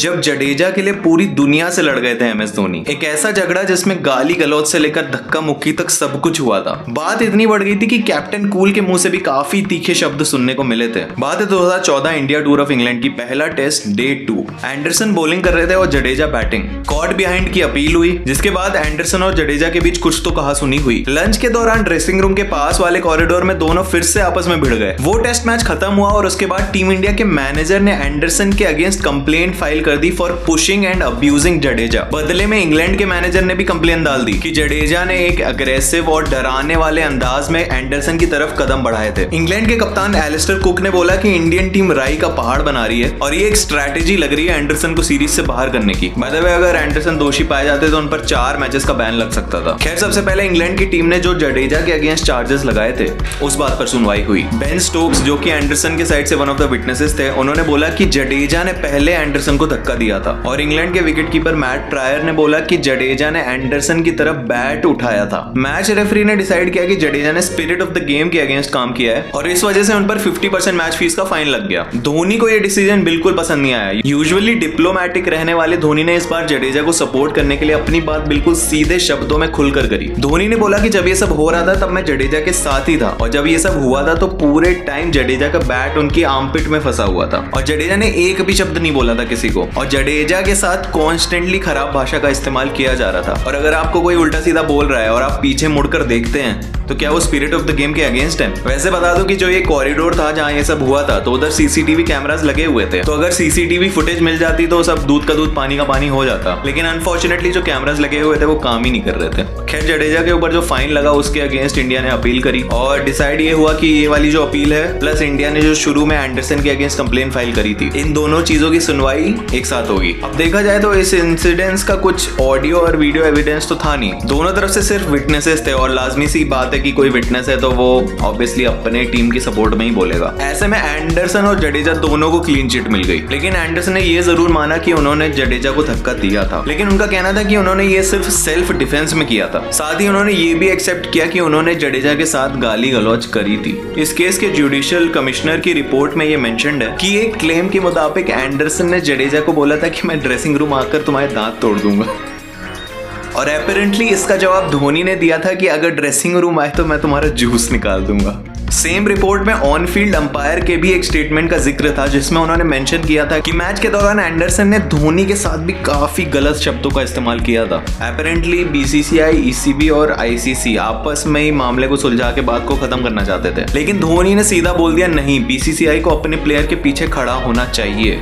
जब जडेजा के लिए पूरी दुनिया से लड़ गए थे MS धोनी। एक ऐसा झगड़ा जिसमें गाली गलौज से लेकर धक्का मुक्की तक सब कुछ हुआ था। बात इतनी बढ़ गई थी कि कैप्टन कूल के मुंह से भी काफी तीखे शब्द सुनने को मिले थे। बात है 2014 इंडिया टूर ऑफ इंग्लैंड की पहला टेस्ट डे 2। एंडरसन बॉलिंग कर रहे थे और जडेजा बैटिंग। कॉट बिहाइंड की अपील हुई, जिसके बाद एंडरसन और जडेजा के बीच कुछ तो कहा सुनी हुई। लंच के दौरान ड्रेसिंग रूम के पास वाले कॉरिडोर में दोनों फिर से आपस में भिड़ गए। वो टेस्ट मैच खत्म हुआ और उसके बाद टीम इंडिया के मैनेजर ने एंडरसन के अगेंस्ट कंप्लेंट फाइल कर दी for pushing and abusing Jadeja. बदले में इंग्लैंड के मैनेजर ने भी कंप्लेंट डाल दी कि जडेजा ने एक अग्रेसिव और डराने वाले अंदाज में एंडरसन की तरफ कदम बढ़ाए थे। इंग्लैंड के कप्तान एलिस्टर कुक ने बोला कि इंडियन टीम राई का पहाड़ बना रही है और ये एक स्ट्रैटेजी लग रही है एंडरसन को सीरीज से बाहर करने की। बाय द वे, अगर एंडरसन दोषी पाए जाते तो उन पर 4 मैचेस का बैन लग सकता था। खैर, सबसे पहले इंग्लैंड की टीम ने जो जडेजा के अगेंस्ट चार्जेस लगाए थे उस बात पर सुनवाई हुई। बेन स्टोक्स, जो कि एंडरसन के साइड से वन ऑफ द विटनेसेस थे, उन्होंने बोला कि जडेजा ने पहले एंडरसन को धक्का दिया था। और इंग्लैंड के विकेटकीपर मैट प्रायर ने बोला कि जडेजा ने एंडरसन की तरफ बैट उठाया था। मैच रेफरी ने डिसाइड किया कि जडेजा ने स्पिरिट ऑफ द गेम के अगेंस्ट काम किया है और इस वजह से उन पर 50% मैच फीस का फाइन लग गया। धोनी को यह डिसीजन बिल्कुल पसंद नहीं आया। यूजुअली डिप्लोमेटिक रहने वाले धोनी ने इस बार जडेजा को सपोर्ट करने के लिए अपनी बात बिल्कुल सीधे शब्दों में खुलकर करी। धोनी ने बोला कि जब ये सब हो रहा था तब मैं जडेजा के साथ ही था और जब ये सब हुआ था तो पूरे टाइम जडेजा का बैट उनकी आर्मपिट में फंसा हुआ था और जडेजा ने एक भी शब्द नहीं बोला था किसी को। और जडेजा के साथ कॉन्स्टेंटली खराब भाषा का इस्तेमाल किया जा रहा था। और अगर आपको कोई उल्टा सीधा बोल रहा है और आप पीछे मुड़कर देखते हैं तो क्या वो स्पिरिट ऑफ द गेम के अगेंस्ट है? वैसे बता दूं कि जो ये कॉरिडोर था जहां ये सब हुआ था तो उधर सीसीटीवी कैमरास लगे हुए थे, तो अगर सीसीटीवी फुटेज मिल जाती तो सब दूध का दूध पानी का पानी हो जाता। लेकिन अनफॉर्चुनेटली जो कैमरास लगे हुए थे वो काम ही नहीं कर रहे थे। खैर, जडेजा के ऊपर जो फाइन लगा उसके अगेंस्ट इंडिया ने अपील करी और डिसाइड ये हुआ कि ये वाली जो अपील है प्लस इंडिया ने जो शुरू में एंडरसन के अगेंस्ट कंप्लेंट फाइल करी थी, इन दोनों चीजों की सुनवाई एक साथ होगी। अब देखा जाए तो इस इंसिडेंस का कुछ ऑडियो और वीडियो एविडेंस तो था नहीं, दोनों तरफ से सिर्फ विटनेसेस थे और लाजमी सी बात है कि कोई विटनेस है तो वो ऑब्वियसली अपने टीम की सपोर्ट में ही बोलेगा। ऐसे में एंडरसन और जडेजा दोनों को क्लीन चिट मिल गई। लेकिन एंडरसन ने ये जरूर माना कि उन्होंने जडेजा को धक्का दिया था, लेकिन उनका कहना था कि उन्होंने ये सिर्फ सेल्फ डिफेंस में किया था। साथ ही उन्होंने ये भी एक्सेप्ट किया कि उन्होंने जडेजा के साथ गाली गलौज करी थी। इस केस के जुडिशियल कमिश्नर की रिपोर्ट में ये मेंशन्ड है कि एक क्लेम के मुताबिक एंडरसन ने जडेजा को बोला था कि मैं ड्रेसिंग रूम आकर तुम्हारे दांत तोड़ दूंगा। और अपेरेंटली इसका जवाब धोनी ने दिया था कि अगर ड्रेसिंग रूम आए तो मैं तुम्हारा जूस निकाल दूंगा। सेम रिपोर्ट में ऑन फील्ड अंपायर के भी एक स्टेटमेंट का जिक्र था जिसमें उन्होंने मेंशन किया था कि मैच के दौरान एंडरसन ने धोनी के साथ भी काफी गलत शब्दों का इस्तेमाल किया था। अपेरेंटली BCCI, ECB और ICC आपस में ही मामले को सुलझा के बात को खत्म करना चाहते थे, लेकिन धोनी ने सीधा बोल दिया नहीं, BCCI को अपने प्लेयर के पीछे खड़ा होना चाहिए।